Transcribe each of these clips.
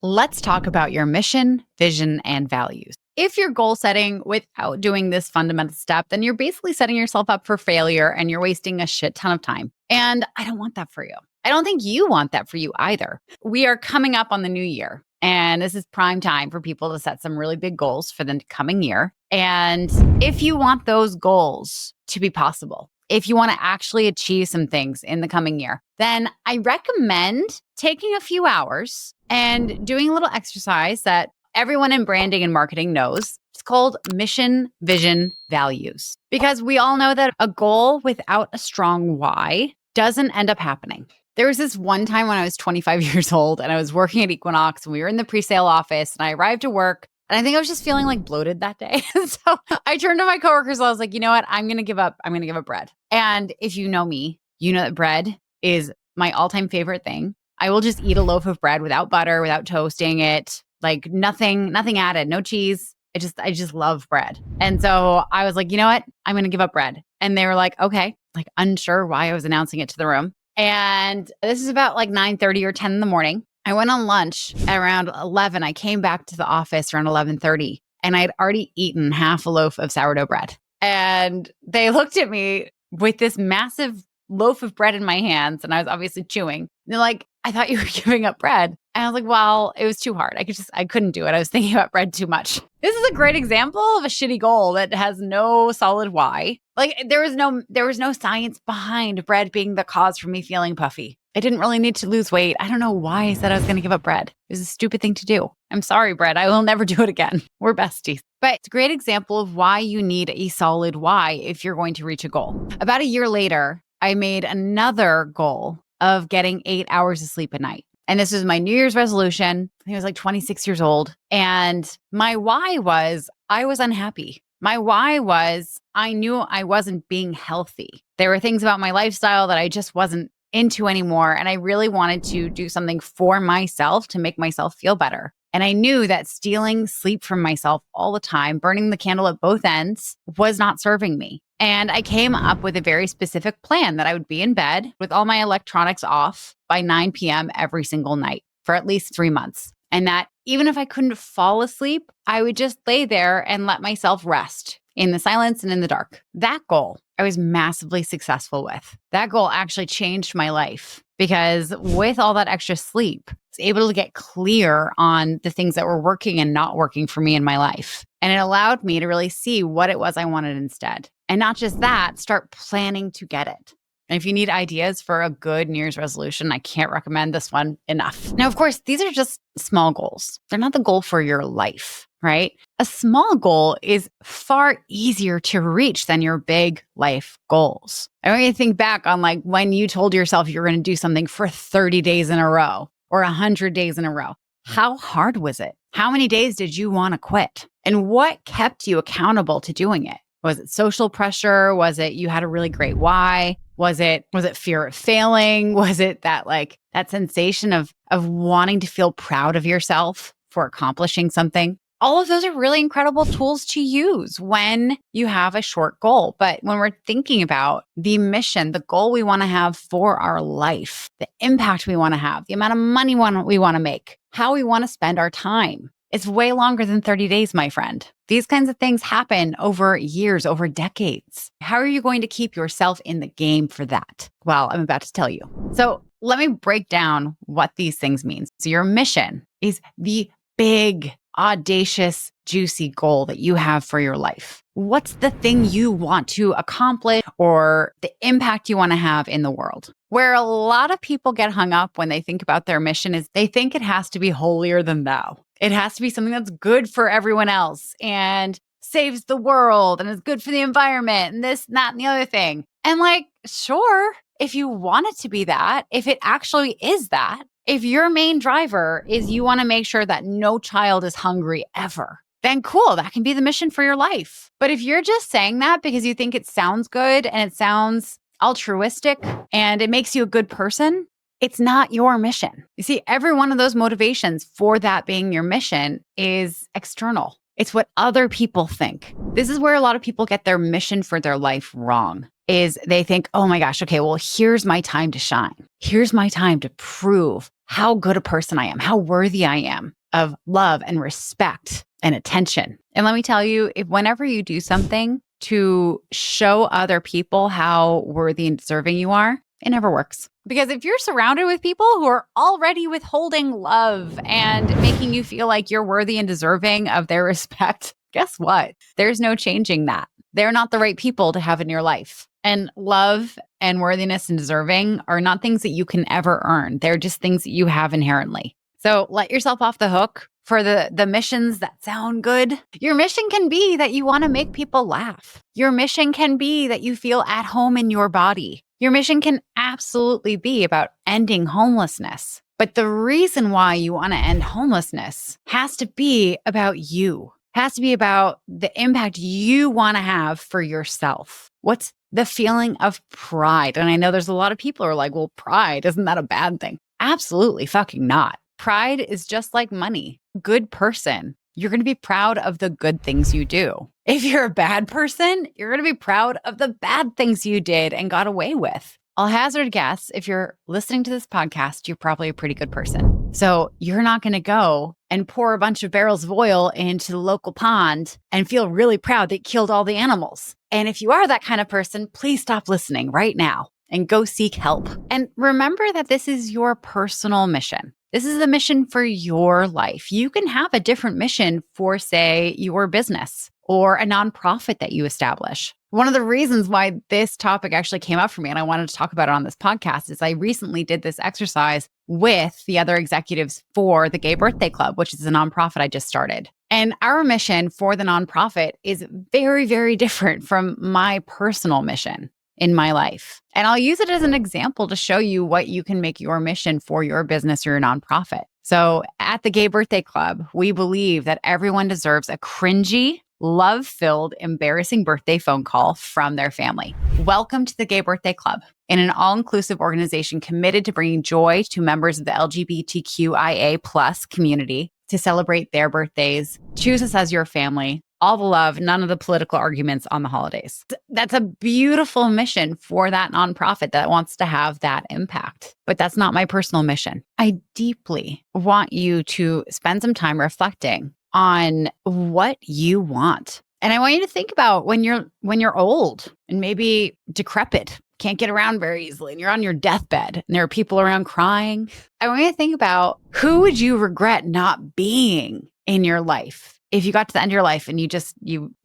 Let's talk about your mission, vision, and values. If you're goal setting without doing this fundamental step, then you're basically setting yourself up for failure and you're wasting a shit ton of time. And I don't want that for you. I don't think you want that for you either. We are coming up on the new year, and this is prime time for people to set some really big goals for the coming year. And if you want those goals to be possible, if you want to actually achieve some things in the coming year, then I recommend taking a few hours and doing a little exercise that everyone in branding and marketing knows. It's called mission, vision, values. Because we all know that a goal without a strong why doesn't end up happening. There was this one time when I was 25 years old and I was working at Equinox and we were in the pre-sale office and I arrived to work. And I think I was just feeling like bloated that day. So I turned to my coworkers and I was like, you know what? I'm going to give up. I'm going to give up bread. And if you know me, you know that bread is my all-time favorite thing. I will just eat a loaf of bread without butter, without toasting it, like nothing added, no cheese. I just love bread. And so I was like, you know what? I'm going to give up bread. And they were like, okay, like unsure why I was announcing it to the room. And this is about like 9:30 or 10 in the morning. I went on lunch at around 11. I came back to the office around 11:30 and I had already eaten half a loaf of sourdough bread. And they looked at me with this massive loaf of bread in my hands and I was obviously chewing. And they're like, I thought you were giving up bread. And I was like, well, it was too hard. I couldn't do it. I was thinking about bread too much. This is a great example of a shitty goal that has no solid why. Like there was no science behind bread being the cause for me feeling puffy. I didn't really need to lose weight. I don't know why I said I was going to give up bread. It was a stupid thing to do. I'm sorry, bread. I will never do it again. We're besties. But it's a great example of why you need a solid why if you're going to reach a goal. About a year later, I made another goal of getting 8 hours of sleep a night. And this was my New Year's resolution. I think I was like 26 years old. And my why was I was unhappy. My why was I knew I wasn't being healthy. There were things about my lifestyle that I just wasn't into anymore. And I really wanted to do something for myself to make myself feel better. And I knew that stealing sleep from myself all the time, burning the candle at both ends, was not serving me. And I came up with a very specific plan that I would be in bed with all my electronics off by 9 p.m. every single night for at least 3 months. And that even if I couldn't fall asleep, I would just lay there and let myself rest in the silence and in the dark. That goal I was massively successful with. That goal actually changed my life because with all that extra sleep, I was able to get clear on the things that were working and not working for me in my life. And it allowed me to really see what it was I wanted instead. And not just that, start planning to get it. And if you need ideas for a good New Year's resolution, I can't recommend this one enough. Now, of course, these are just small goals. They're not the goal for your life, right? A small goal is far easier to reach than your big life goals. I want you to think back on like when you told yourself you're going to do something for 30 days in a row or 100 days in a row. How hard was it? How many days did you want to quit? And what kept you accountable to doing it? Was it social pressure? Was it you had a really great why? Was it fear of failing? Was it that sensation of wanting to feel proud of yourself for accomplishing something? All of those are really incredible tools to use when you have a short goal. But when we're thinking about the mission, the goal we want to have for our life, the impact we want to have, the amount of money we want to make, how we want to spend our time, it's way longer than 30 days, my friend. These kinds of things happen over years, over decades. How are you going to keep yourself in the game for that? Well, I'm about to tell you. So let me break down what these things mean. So your mission is the big, audacious, juicy goal that you have for your life. What's the thing you want to accomplish or the impact you want to have in the world? Where a lot of people get hung up when they think about their mission is they think it has to be holier than thou. It has to be something that's good for everyone else and saves the world and is good for the environment and this, that, and the other thing. And like, sure, if you want it to be that, if it actually is that, if your main driver is you want to make sure that no child is hungry ever, then cool, that can be the mission for your life. But if you're just saying that because you think it sounds good and it sounds altruistic and it makes you a good person, it's not your mission. You see, every one of those motivations for that being your mission is external. It's what other people think. This is where a lot of people get their mission for their life wrong, is they think, oh my gosh, okay, well, here's my time to shine. Here's my time to prove how good a person I am, how worthy I am of love and respect and attention. And let me tell you, if whenever you do something to show other people how worthy and deserving you are, it never works. Because if you're surrounded with people who are already withholding love and making you feel like you're worthy and deserving of their respect, guess what? There's no changing that. They're not the right people to have in your life. And love and worthiness and deserving are not things that you can ever earn. They're just things that you have inherently. So let yourself off the hook for the missions that sound good. Your mission can be that you want to make people laugh. Your mission can be that you feel at home in your body. Your mission can absolutely be about ending homelessness. But the reason why you want to end homelessness has to be about you. Has to be about the impact you want to have for yourself. What's the feeling of pride? And I know there's a lot of people who are like, well, pride, isn't that a bad thing? Absolutely fucking not. Pride is just like money. Good person, you're going to be proud of the good things you do. If you're a bad person, you're going to be proud of the bad things you did and got away with. I'll hazard a guess, if you're listening to this podcast, you're probably a pretty good person. So you're not going to go and pour a bunch of barrels of oil into the local pond and feel really proud that you killed all the animals. And if you are that kind of person, please stop listening right now and go seek help. And remember that this is your personal mission. This is the mission for your life. You can have a different mission for, say, your business or a nonprofit that you establish. One of the reasons why this topic actually came up for me and I wanted to talk about it on this podcast is I recently did this exercise with the other executives for the Gay Birthday Club, which is a nonprofit I just started. And our mission for the nonprofit is very, very different from my personal mission in my life. And I'll use it as an example to show you what you can make your mission for your business or your nonprofit. So at the Gay Birthday Club, we believe that everyone deserves a cringy, love-filled, embarrassing birthday phone call from their family. Welcome to the Gay Birthday Club, an all-inclusive organization committed to bringing joy to members of the LGBTQIA+ community to celebrate their birthdays. Choose us as your family. All the love, none of the political arguments on the holidays. That's a beautiful mission for that nonprofit that wants to have that impact. But that's not my personal mission. I deeply want you to spend some time reflecting on what you want. And I want you to think about when you're old and maybe decrepit, can't get around very easily, and you're on your deathbed and there are people around crying. I want you to think about, who would you regret not being in your life if you got to the end of your life and you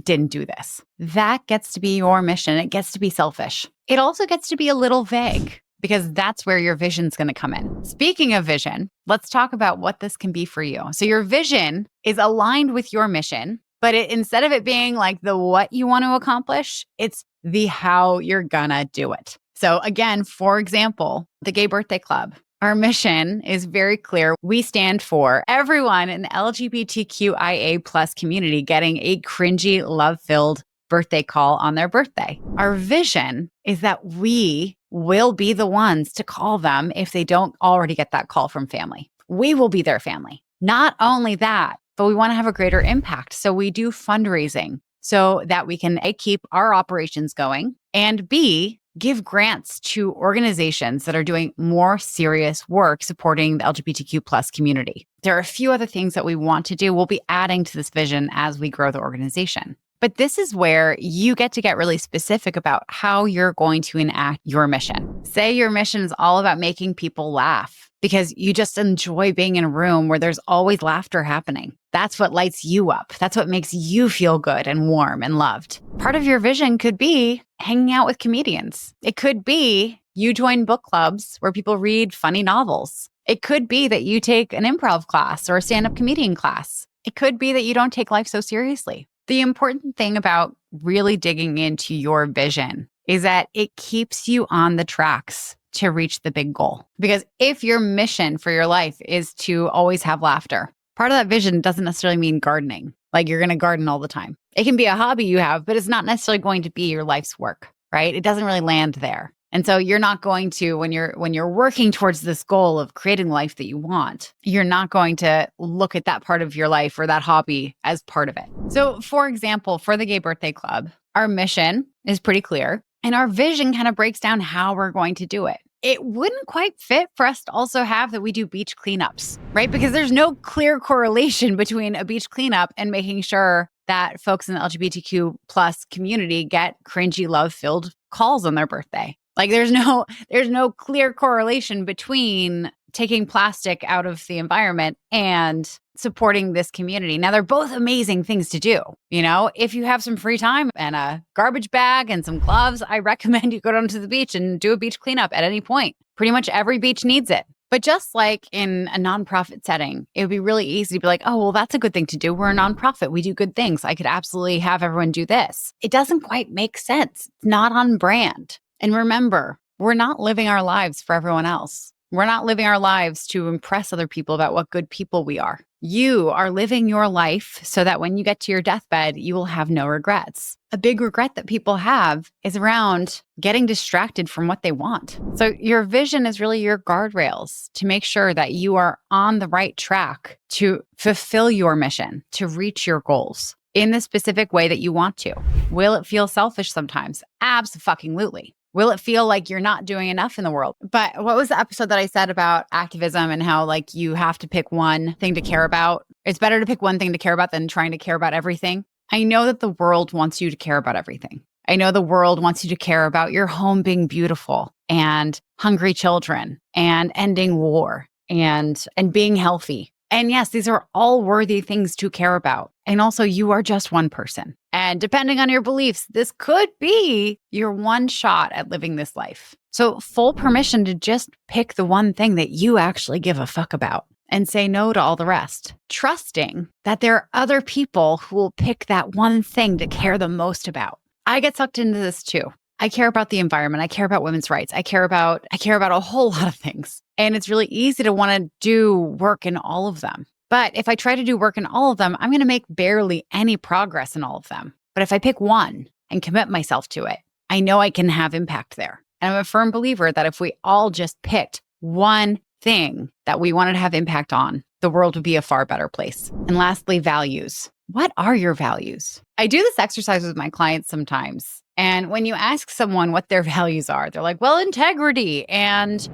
didn't do this? That gets to be your mission. It gets to be selfish. It also gets to be a little vague, because that's where your vision's going to come in. Speaking of vision, let's talk about what this can be for you. So your vision is aligned with your mission, but instead of it being like the what you want to accomplish, it's the how you're gonna do it. So again, for example, the Gay Birthday Club, our mission is very clear. We stand for everyone in the LGBTQIA+ community getting a cringy, love-filled birthday call on their birthday. Our vision is that we will be the ones to call them if they don't already get that call from family. We will be their family. Not only that, but we want to have a greater impact. So we do fundraising so that we can A, keep our operations going, and B, give grants to organizations that are doing more serious work supporting the LGBTQ+ community. There are a few other things that we want to do. We'll be adding to this vision as we grow the organization. But this is where you get to get really specific about how you're going to enact your mission. Say your mission is all about making people laugh because you just enjoy being in a room where there's always laughter happening. That's what lights you up. That's what makes you feel good and warm and loved. Part of your vision could be hanging out with comedians. It could be you join book clubs where people read funny novels. It could be that you take an improv class or a stand-up comedian class. It could be that you don't take life so seriously. The important thing about really digging into your vision is that it keeps you on the tracks to reach the big goal. Because if your mission for your life is to always have laughter, part of that vision doesn't necessarily mean gardening. Like you're going to garden all the time. It can be a hobby you have, but it's not necessarily going to be your life's work, right? It doesn't really land there. And so you're not going to, when you're working towards this goal of creating the life that you want, you're not going to look at that part of your life or that hobby as part of it. So for example, for the Gay Birthday Club, our mission is pretty clear and our vision kind of breaks down how we're going to do it. it wouldn't quite fit for us to also have that we do beach cleanups, right? Because there's no clear correlation between a beach cleanup and making sure that folks in the LGBTQ plus community get cringy love-filled calls on their birthday. Like there's no clear correlation between taking plastic out of the environment and supporting this community. Now, they're both amazing things to do. If you have some free time and a garbage bag and some gloves, I recommend you go down to the beach and do a beach cleanup at any point. Pretty much every beach needs it. But just like in a nonprofit setting, it would be really easy to be like, oh, well, that's a good thing to do. We're a nonprofit. We do good things. I could absolutely have everyone do this. It doesn't quite make sense. It's not on brand. And remember, we're not living our lives for everyone else. We're not living our lives to impress other people about what good people we are. You are living your life so that when you get to your deathbed, you will have no regrets. A big regret that people have is around getting distracted from what they want. So your vision is really your guardrails to make sure that you are on the right track to fulfill your mission, to reach your goals in the specific way that you want to. Will it feel selfish sometimes? Abso-fucking-lutely. Will it feel like you're not doing enough in the world? But what was the episode that I said about activism and how like you have to pick one thing to care about? It's better to pick one thing to care about than trying to care about everything. I know that the world wants you to care about everything. I know the world wants you to care about your home being beautiful and hungry children and ending war and being healthy. And yes, these are all worthy things to care about. And also, you are just one person. And depending on your beliefs, this could be your one shot at living this life. So full permission to just pick the one thing that you actually give a fuck about and say no to all the rest. Trusting that there are other people who will pick that one thing to care the most about. I get sucked into this too. I care about the environment. I care about women's rights. I care about a whole lot of things. And it's really easy to want to do work in all of them. But if I try to do work in all of them, I'm going to make barely any progress in all of them. But if I pick one and commit myself to it, I know I can have impact there. And I'm a firm believer that if we all just picked one thing that we wanted to have impact on, the world would be a far better place. And lastly, values. What are your values? I do this exercise with my clients sometimes. And when you ask someone what their values are, they're like, well, integrity and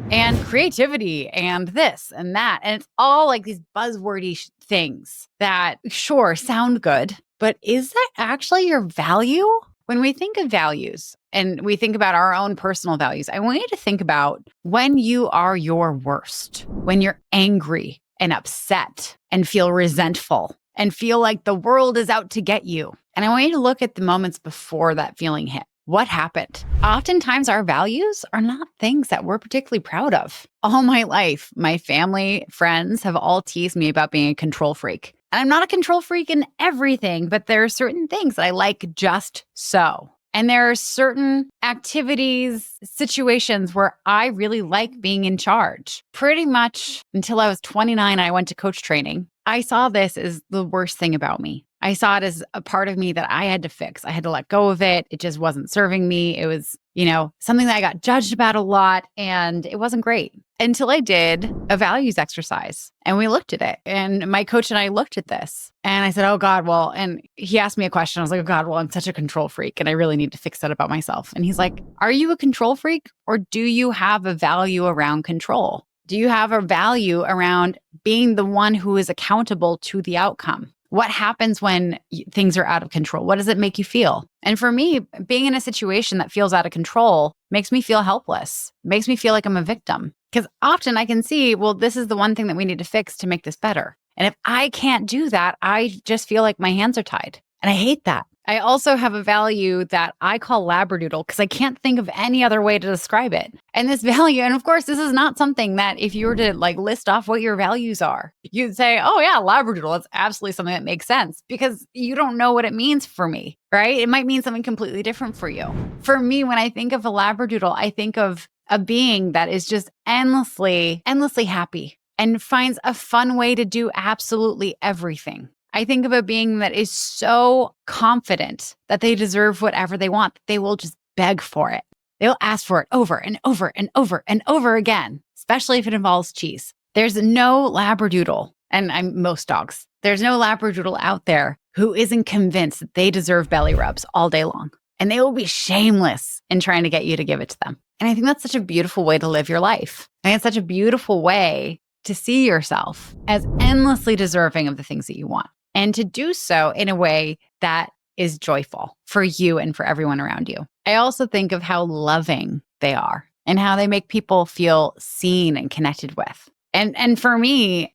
creativity and this and that. And it's all like these buzzwordy things that sure sound good, but is that actually your value? When we think of values and we think about our own personal values, I want you to think about when you are your worst, when you're angry and upset and feel resentful and feel like the world is out to get you. And I want you to look at the moments before that feeling hit. What happened? Oftentimes our values are not things that we're particularly proud of. All my life, my family, friends have all teased me about being a control freak. And I'm not a control freak in everything, but there are certain things that I like just so. And there are certain activities, situations where I really like being in charge. Pretty much until I was 29, I went to coach training. I saw this as the worst thing about me. I saw it as a part of me that I had to fix. I had to let go of it. It just wasn't serving me. It was, something that I got judged about a lot, and it wasn't great until I did a values exercise and we looked at it. And my coach and I looked at this and I said, oh God, well, and he asked me a question. I was like, oh God, well, I'm such a control freak and I really need to fix that about myself. And he's like, are you a control freak or do you have a value around control? Do you have a value around being the one who is accountable to the outcome? What happens when things are out of control? What does it make you feel? And for me, being in a situation that feels out of control makes me feel helpless, makes me feel like I'm a victim. Because often I can see, well, this is the one thing that we need to fix to make this better. And if I can't do that, I just feel like my hands are tied. And I hate that. I also have a value that I call labradoodle because I can't think of any other way to describe it. And this value, and of course, this is not something that if you were to list off what your values are, you'd say, oh yeah, labradoodle, it's absolutely something that makes sense because you don't know what it means for me, right? It might mean something completely different for you. For me, when I think of a labradoodle, I think of a being that is just endlessly happy and finds a fun way to do absolutely everything. I think of a being that is so confident that they deserve whatever they want. They will just beg for it. They'll ask for it over and over and over and over again, especially if it involves cheese. There's no labradoodle, and most dogs, there's no labradoodle out there who isn't convinced that they deserve belly rubs all day long. and they will be shameless in trying to get you to give it to them. And I think that's such a beautiful way to live your life. I think it's such a beautiful way to see yourself as endlessly deserving of the things that you want, and to do so in a way that is joyful for you and for everyone around you. I also think of how loving they are and how they make people feel seen and connected with. And for me,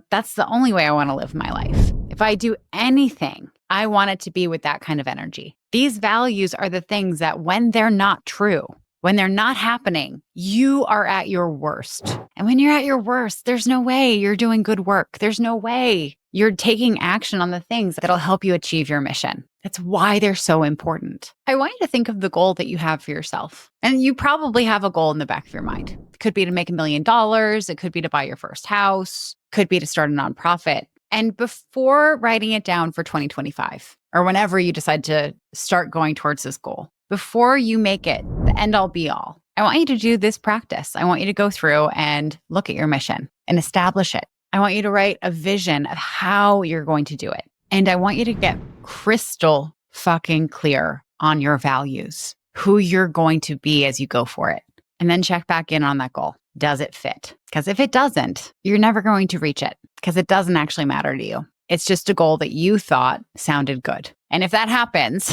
that's the only way I want to live my life. If I do anything, I want it to be with that kind of energy. These values are the things that when they're not true, when they're not happening, you are at your worst. And when you're at your worst, there's no way you're doing good work. There's no way you're taking action on the things that'll help you achieve your mission. That's why they're so important. I want you to think of the goal that you have for yourself. And you probably have a goal in the back of your mind. It could be to make $1 million. It could be to buy your first house. It could be to start a nonprofit. And before writing it down for 2025, or whenever you decide to start going towards this goal, before you make it the end all be all, I want you to do this practice. I want you to go through and look at your mission and establish it. I want you to write a vision of how you're going to do it. And I want you to get crystal fucking clear on your values, who you're going to be as you go for it. And then check back in on that goal. Does it fit? Because if it doesn't, you're never going to reach it, because it doesn't actually matter to you. It's just a goal that you thought sounded good. And if that happens,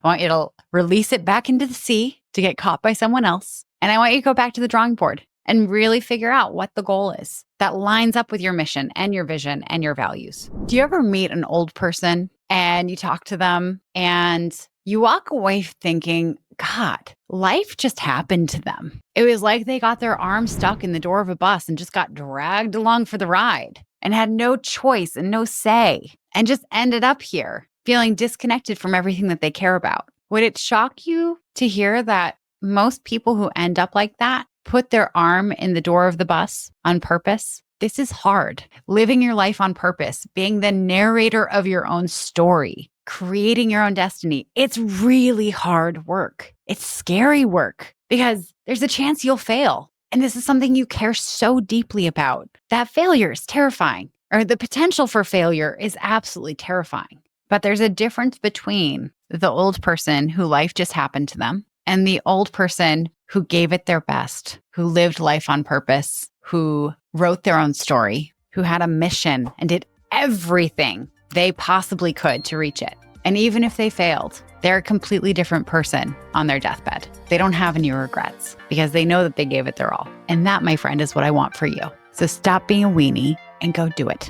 I want you to release it back into the sea to get caught by someone else. And I want you to go back to the drawing board and really figure out what the goal is that lines up with your mission and your vision and your values. Do you ever meet an old person and you talk to them and you walk away thinking, God, life just happened to them. It was like they got their arm stuck in the door of a bus and just got dragged along for the ride and had no choice and no say and just ended up here feeling disconnected from everything that they care about. Would it shock you to hear that most people who end up like that put their arm in the door of the bus on purpose? This is hard. Living your life on purpose, being the narrator of your own story, creating your own destiny. It's really hard work. It's scary work because there's a chance you'll fail. And this is something you care so deeply about. That failure is terrifying, or the potential for failure is absolutely terrifying. But there's a difference between the old person who life just happened to them and the old person who gave it their best, who lived life on purpose, who wrote their own story, who had a mission and did everything they possibly could to reach it. And even if they failed, they're a completely different person on their deathbed. They don't have any regrets because they know that they gave it their all. And that, my friend, is what I want for you. So stop being a weenie and go do it.